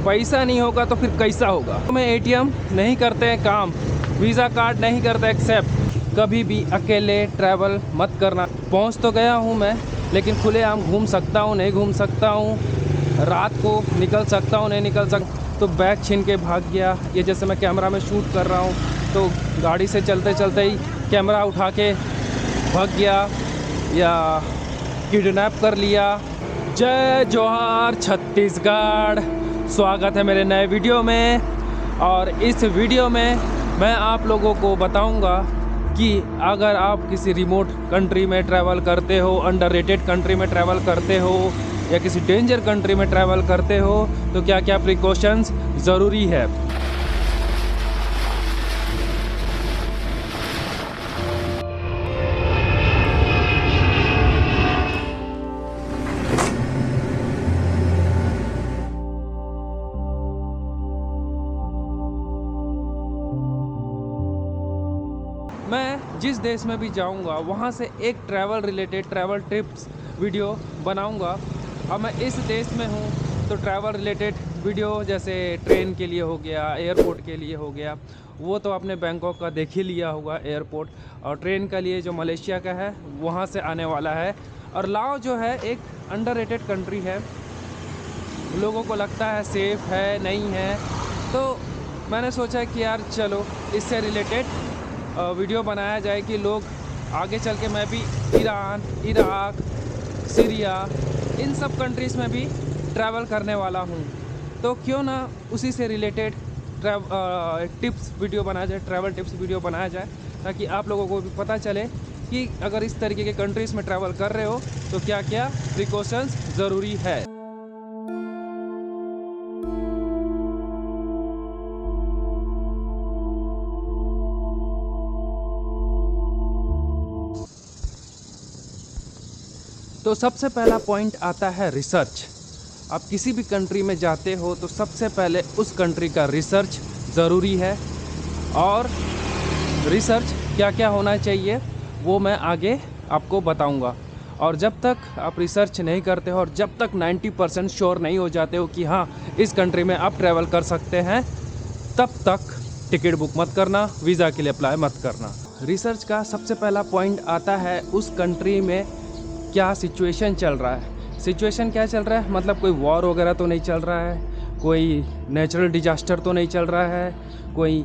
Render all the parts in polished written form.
पैसा नहीं होगा तो फिर कैसा होगा। तो मैं ATM नहीं करते हैं काम, वीज़ा कार्ड नहीं करते एक्सेप्ट। कभी भी अकेले ट्रैवल मत करना। पहुंच तो गया हूं मैं, लेकिन खुलेआम घूम सकता हूं, नहीं घूम सकता हूं, रात को निकल सकता हूं, नहीं निकल सकता। तो बैग छीन के भाग गया। ये जैसे मैं कैमरा में शूट कर रहा हूं तो गाड़ी से चलते चलते ही कैमरा उठा के भाग गया या किडनैप कर लिया। जय जोहार छत्तीसगढ़, स्वागत है मेरे नए वीडियो में। और इस वीडियो में मैं आप लोगों को बताऊंगा कि अगर आप किसी रिमोट कंट्री में ट्रैवल करते हो, अंडररेटेड कंट्री में ट्रैवल करते हो या किसी डेंजर कंट्री में ट्रैवल करते हो तो क्या क्या प्रिकॉशंस ज़रूरी है। मैं जिस देश में भी जाऊंगा वहाँ से एक travel related travel tips video बनाऊंगा। अब मैं इस देश में हूँ तो ट्रैवल रिलेटेड वीडियो जैसे ट्रेन के लिए हो गया, एयरपोर्ट के लिए हो गया, वो तो आपने बैंकॉक का देख ही लिया होगा एयरपोर्ट। और ट्रेन का लिए जो मलेशिया का है वहाँ से आने वाला है। और लाओ जो है एक अंडररेटेड कंट्री है, लोगों को लगता है सेफ़ है, नहीं है। तो मैंने सोचा कि यार चलो इससे रिलेटेड वीडियो बनाया जाए कि लोग आगे चल के, मैं भी ईरान, इराक, सीरिया, इन सब कंट्रीज़ में भी ट्रैवल करने वाला हूँ। तो क्यों ना उसी से रिलेटेड टिप्स वीडियो बनाया जाए, ट्रैवल टिप्स वीडियो बनाया जाए, ताकि आप लोगों को भी पता चले कि अगर इस तरीके के कंट्रीज़ में ट्रैवल कर रहे हो तो क्या क्या प्रिकॉशंस ज़रूरी है। तो सबसे पहला पॉइंट आता है रिसर्च। आप किसी भी कंट्री में जाते हो तो सबसे पहले उस कंट्री का रिसर्च ज़रूरी है। और रिसर्च क्या क्या होना चाहिए वो मैं आगे आपको बताऊंगा। और जब तक आप रिसर्च नहीं करते हो और जब तक 90% श्योर नहीं हो जाते हो कि हाँ इस कंट्री में आप ट्रैवल कर सकते हैं, तब तक टिकट बुक मत करना, वीज़ा के लिए अप्लाई मत करना। रिसर्च का सबसे पहला पॉइंट आता है उस कंट्री में क्या सिचुएशन चल रहा है। सिचुएशन क्या चल रहा है मतलब कोई वॉर वगैरह तो नहीं चल रहा है, कोई नेचुरल डिजास्टर तो नहीं चल रहा है, कोई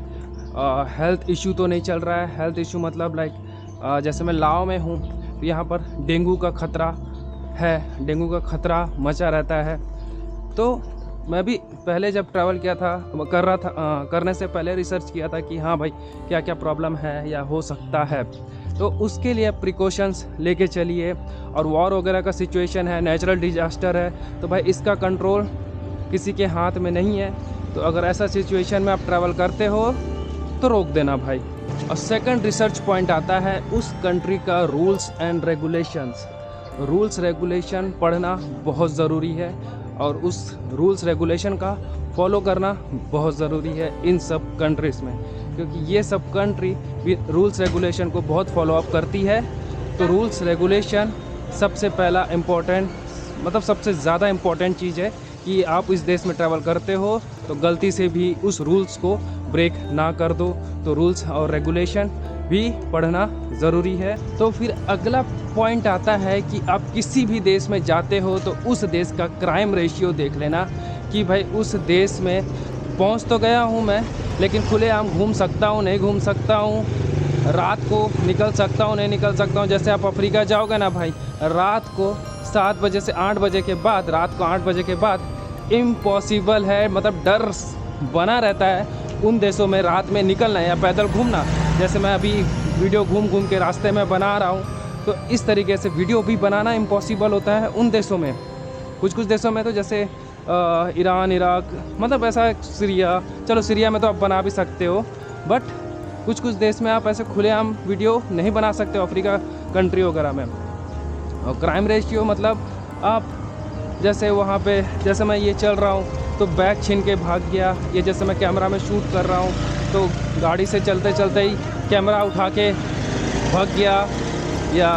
हेल्थ इशू तो नहीं चल रहा है। हेल्थ इशू मतलब लाइक जैसे मैं लाओ में हूँ तो यहाँ पर डेंगू का ख़तरा है, डेंगू का ख़तरा मचा रहता है। तो मैं भी पहले जब ट्रैवल किया था करने से पहले रिसर्च किया था कि हाँ भाई क्या क्या प्रॉब्लम है या हो सकता है। तो उसके लिए प्रिकॉशंस लेके चलिए। और वॉर वगैरह का सिचुएशन है, नेचुरल डिजास्टर है, तो भाई इसका कंट्रोल किसी के हाथ में नहीं है। तो अगर ऐसा सिचुएशन में आप ट्रैवल करते हो तो रोक देना भाई। और सेकंड रिसर्च पॉइंट आता है उस कंट्री का rules and regulations. Rules regulation पढ़ना बहुत ज़रूरी है और उस रूल्स रेगुलेशन का फॉलो करना बहुत ज़रूरी है इन सब कंट्रीज़ में, क्योंकि ये सब कंट्री भी रूल्स रेगुलेशन को बहुत फॉलो अप करती है। तो रूल्स रेगुलेशन सबसे पहला इम्पोर्टेंट, मतलब सबसे ज़्यादा इम्पोर्टेंट चीज़ है कि आप इस देश में ट्रैवल करते हो तो गलती से भी उस रूल्स को ब्रेक ना कर दो। तो रूल्स और रेगुलेशन भी पढ़ना ज़रूरी है। तो फिर अगला पॉइंट आता है कि आप किसी भी देश में जाते हो तो उस देश का क्राइम रेशियो देख लेना कि भाई उस देश में पहुंच तो गया हूं मैं, लेकिन खुलेआम घूम सकता हूं, नहीं घूम सकता हूं, रात को निकल सकता हूं, नहीं निकल सकता हूं। जैसे आप अफ्रीका जाओगे ना भाई, रात को 7 बजे से 8 बजे के बाद, रात को 8 बजे के बाद इम्पॉसिबल है, मतलब डर बना रहता है उन देशों में रात में निकलना या पैदल घूमना। जैसे मैं अभी वीडियो घूम घूम के रास्ते में बना रहा हूँ, तो इस तरीके से वीडियो भी बनाना इम्पॉसिबल होता है उन देशों में। कुछ कुछ देशों में तो जैसे ईरान, इराक, मतलब ऐसा सीरिया, चलो सीरिया में तो आप बना भी सकते हो, बट कुछ कुछ देश में आप ऐसे खुलेआम वीडियो नहीं बना सकते हो, अफ्रीका कंट्री वगैरह में। और क्राइम रेशियो मतलब आप जैसे वहाँ पे, जैसे मैं ये चल रहा हूँ तो बैग छीन के भाग गया, ये जैसे मैं कैमरा में शूट कर रहा हूँ तो गाड़ी से चलते चलते ही कैमरा उठा के भाग गया या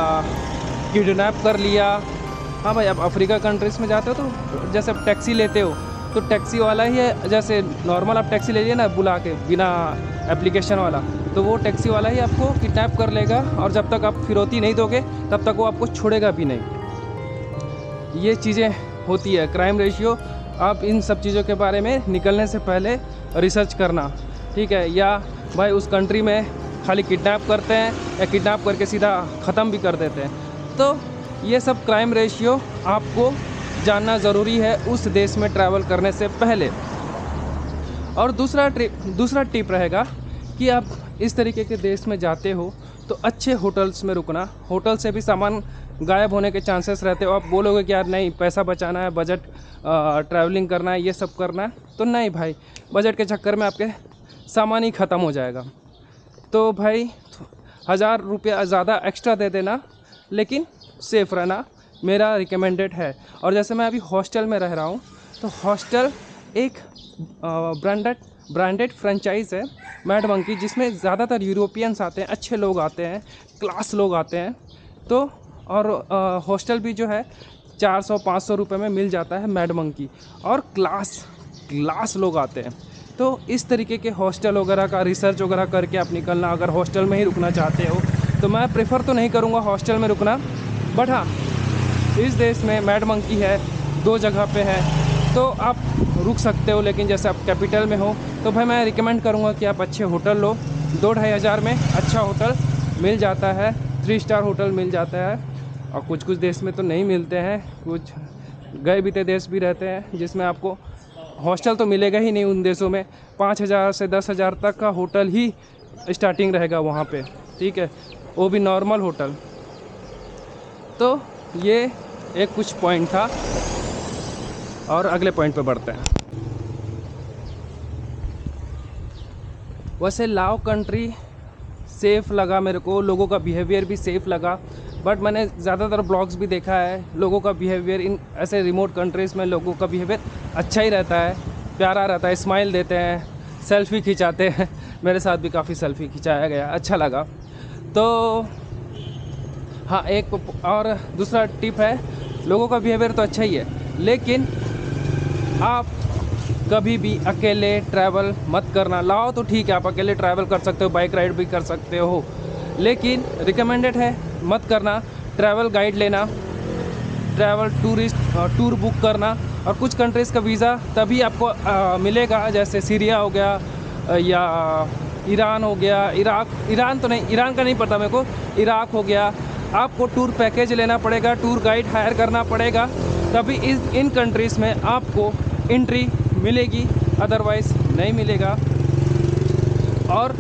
किडनैप कर लिया। हाँ भाई, आप अफ्रीका कंट्रीज़ में जाते हो तो जैसे आप टैक्सी लेते हो तो टैक्सी वाला ही है, जैसे नॉर्मल आप टैक्सी ले लिए ना बुला के बिना एप्लीकेशन वाला, तो वो टैक्सी वाला ही आपको किडनैप कर लेगा और जब तक आप फिरौती नहीं दोगे तब तक वो आपको छोड़ेगा भी नहीं। ये चीज़ें होती है क्राइम रेशियो। आप इन सब चीज़ों के बारे में निकलने से पहले रिसर्च करना, ठीक है। या भाई उस कंट्री में खाली किडनैप करते हैं या किडनैप करके सीधा ख़त्म भी कर देते हैं, तो ये सब क्राइम रेशियो आपको जानना ज़रूरी है उस देश में ट्रैवल करने से पहले। और दूसरा टिप रहेगा कि आप इस तरीके के देश में जाते हो तो अच्छे होटल्स में रुकना। होटल से भी सामान गायब होने के चांसेस रहते हो। आप बोलोगे कि यार नहीं पैसा बचाना है, बजट ट्रैवलिंग करना है, ये सब करना है, तो नहीं भाई, बजट के चक्कर में आपके सामान ही ख़त्म हो जाएगा। तो भाई 1000 रुपया ज़्यादा एक्स्ट्रा दे देना, लेकिन सेफ़ रहना मेरा रिकमेंडेड है। और जैसे मैं अभी हॉस्टल में रह रहा हूँ, तो हॉस्टल एक ब्रांडेड फ्रेंचाइज़ है मैड मंकी, जिसमें ज़्यादातर यूरोपियंस आते हैं, अच्छे लोग आते हैं, क्लास लोग आते हैं। तो और हॉस्टल भी जो है 400-500 रुपये में मिल जाता है मैड मंकी, और क्लास लोग आते हैं। तो इस तरीके के हॉस्टल वगैरह का रिसर्च वगैरह करके आप निकलना। अगर हॉस्टल में ही रुकना चाहते हो तो मैं प्रेफर तो नहीं करूँगा हॉस्टल में रुकना, बट हाँ इस देश में मैड मंकी है, 2 जगह पे है, तो आप रुक सकते हो। लेकिन जैसे आप कैपिटल में हो तो भाई मैं रिकमेंड करूँगा कि आप अच्छे होटल लो। 2-2.5 हज़ार में अच्छा होटल मिल जाता है, 3 स्टार होटल मिल जाता है। और कुछ देश में तो नहीं मिलते हैं, कुछ गए बीते देश भी रहते हैं जिसमें आपको हॉस्टल तो मिलेगा ही नहीं। उन देशों में 5,000 से 10,000 तक का होटल ही स्टार्टिंग रहेगा वहाँ पे, ठीक है, वो भी नॉर्मल होटल। तो ये एक कुछ पॉइंट था, और अगले पॉइंट पे बढ़ते हैं। वैसे लाओ कंट्री सेफ़ लगा मेरे को, लोगों का बिहेवियर भी सेफ़ लगा, बट मैंने ज़्यादातर ब्लॉग्स भी देखा है, लोगों का बिहेवियर इन ऐसे रिमोट कंट्रीज़ में लोगों का बिहेवियर अच्छा ही रहता है, प्यारा रहता है, स्माइल देते हैं, सेल्फ़ी खिंचाते हैं। मेरे साथ भी काफ़ी सेल्फ़ी खिंचाया गया, अच्छा लगा। तो हाँ, एक और दूसरा टिप है, लोगों का बिहेवियर तो अच्छा ही है, लेकिन आप कभी भी अकेले ट्रैवल मत करना। लाओ तो ठीक है, आप अकेले ट्रैवल कर सकते हो, बाइक राइड भी कर सकते हो, लेकिन रिकमेंडेड है मत करना। ट्रैवल गाइड लेना, ट्रैवल टूर बुक करना। और कुछ कंट्रीज़ का वीज़ा तभी आपको मिलेगा, जैसे सीरिया हो गया या ईरान हो गया, ईरान का नहीं पता मेरे को, इराक हो गया। आपको टूर पैकेज लेना पड़ेगा, टूर गाइड हायर करना पड़ेगा, तभी इन कंट्रीज़ में आपको एंट्री मिलेगी, अदरवाइज़ नहीं मिलेगा। और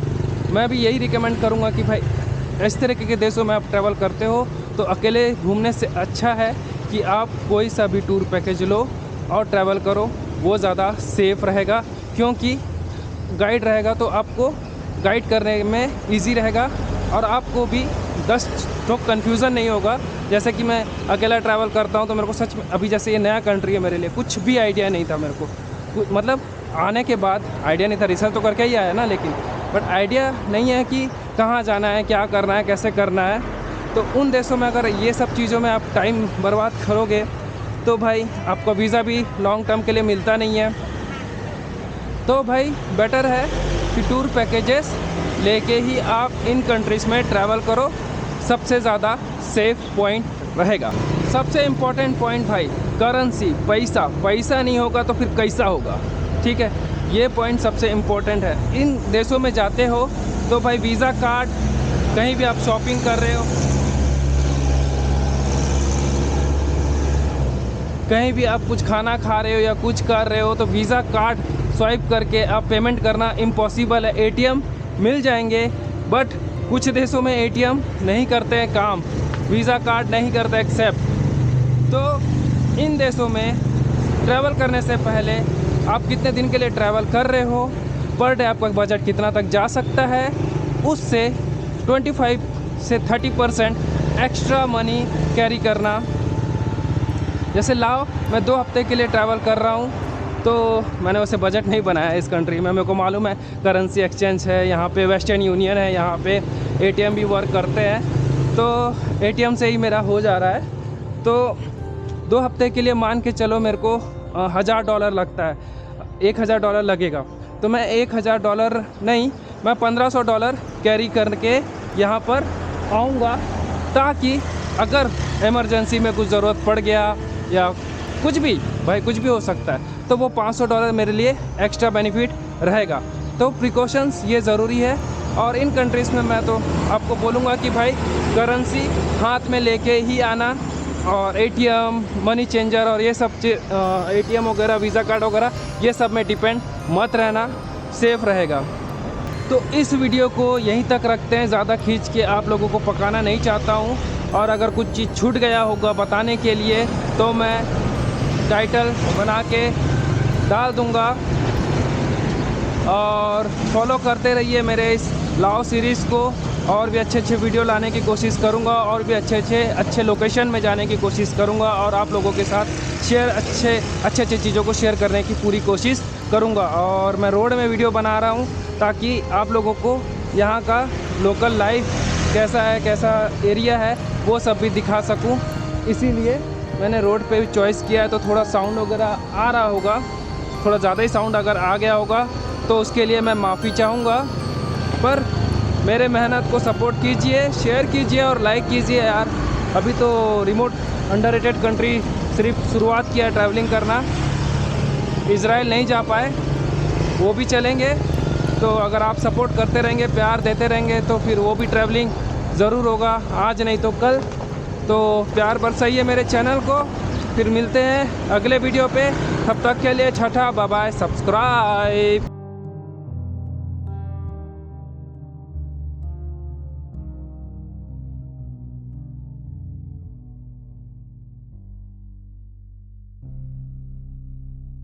मैं भी यही रिकमेंड करूँगा कि भाई इस तरीके के देशों में आप ट्रैवल करते हो तो अकेले घूमने से अच्छा है कि आप कोई सा भी टूर पैकेज लो और ट्रैवल करो, वो ज़्यादा सेफ़ रहेगा। क्योंकि गाइड रहेगा तो आपको गाइड करने में इजी रहेगा, और आपको भी 10 तो कन्फ्यूज़न नहीं होगा। जैसे कि मैं अकेला ट्रैवल करता हूँ तो मेरे को सच में अभी जैसे ये नया कंट्री है मेरे लिए, कुछ भी आइडिया नहीं था मेरे को, मतलब आने के बाद आइडिया नहीं था, रिसर्च तो करके ही आया ना, लेकिन बट आइडिया नहीं है कि कहाँ जाना है, क्या करना है, कैसे करना है। तो उन देशों में अगर ये सब चीज़ों में आप टाइम बर्बाद करोगे तो भाई आपको वीज़ा भी लॉन्ग टर्म के लिए मिलता नहीं है। तो भाई बेटर है कि टूर पैकेजेस लेके ही आप इन कंट्रीज़ में ट्रैवल करो, सबसे ज़्यादा सेफ पॉइंट रहेगा। सबसे इम्पोर्टेंट पॉइंट भाई करेंसी, पैसा नहीं होगा तो फिर कैसा होगा, ठीक है, ये पॉइंट सबसे इम्पोर्टेंट है। इन देशों में जाते हो तो भाई वीज़ा कार्ड, कहीं भी आप शॉपिंग कर रहे हो, कहीं भी आप कुछ खाना खा रहे हो या कुछ कर रहे हो, तो वीज़ा कार्ड स्वाइप करके आप पेमेंट करना इम्पॉसिबल है। एटीएम मिल जाएंगे, बट कुछ देशों में एटीएम नहीं करते हैं काम, वीज़ा कार्ड नहीं करते एक्सेप्ट। तो इन देशों में ट्रैवल करने से पहले आप कितने दिन के लिए ट्रैवल कर रहे हो, पर डे आपका बजट कितना तक जा सकता है, उससे 25 से 30% एक्स्ट्रा मनी कैरी करना। जैसे लाओ मैं 2 हफ्ते के लिए ट्रैवल कर रहा हूँ, तो मैंने वैसे बजट नहीं बनाया इस कंट्री में, मेरे को मालूम है करेंसी एक्सचेंज है यहाँ पे, वेस्टर्न यूनियन है यहाँ पे, एटीएम भी वर्क करते हैं, तो एटीएम से ही मेरा हो जा रहा है। तो 2 हफ्ते के लिए मान के चलो मेरे को $1000 लगता है, $1000 लगेगा। तो मैं $1000 नहीं, मैं $1500 कैरी करके यहाँ पर आऊँगा, ताकि अगर इमरजेंसी में कुछ ज़रूरत पड़ गया या कुछ भी, भाई कुछ भी हो सकता है, तो वो $500 मेरे लिए एक्स्ट्रा बेनिफिट रहेगा। तो प्रिकॉशंस ये ज़रूरी है। और इन कंट्रीज़ में मैं तो आपको बोलूँगा कि भाई करेंसी हाथ में लेके ही आना, और ATM, मनी चेंजर और ये सब ATM वगैरह, वीज़ा कार्ड वगैरह, ये सब में डिपेंड मत रहना, सेफ़ रहेगा। तो इस वीडियो को यहीं तक रखते हैं, ज़्यादा खींच के आप लोगों को पकाना नहीं चाहता हूँ। और अगर कुछ चीज़ छूट गया होगा बताने के लिए तो मैं टाइटल बना के डाल दूँगा। और फॉलो करते रहिए मेरे इस लाओ सीरीज़ को, और भी अच्छे अच्छे वीडियो लाने की कोशिश करूँगा, और भी अच्छे लोकेशन में जाने की कोशिश करूँगा, और आप लोगों के साथ शेयर अच्छे चीज़ों को शेयर करने की पूरी कोशिश करूँगा। और मैं रोड में वीडियो बना रहा हूँ ताकि आप लोगों को यहाँ का लोकल लाइफ कैसा है, कैसा एरिया है, वो सब भी दिखा सकूँ। इसीलिए मैंने रोड पे भी चॉइस किया है। तो थोड़ा साउंड वगैरह आ रहा होगा, थोड़ा ज़्यादा ही साउंड अगर आ गया होगा तो उसके लिए मैं माफ़ी चाहूँगा। पर मेरे मेहनत को सपोर्ट कीजिए, शेयर कीजिए और लाइक कीजिए यार। अभी तो रिमोट अंडररेटेड कंट्री सिर्फ शुरुआत किया है ट्रैवलिंग करना। इज़राइल नहीं जा पाए, वो भी चलेंगे। तो अगर आप सपोर्ट करते रहेंगे, प्यार देते रहेंगे, तो फिर वो भी ट्रैवलिंग ज़रूर होगा, आज नहीं तो कल। तो प्यार बरसाइए मेरे चैनल को। फिर मिलते हैं अगले वीडियो पे, तब तक के लिए छठा बाय बाय, सब्सक्राइब।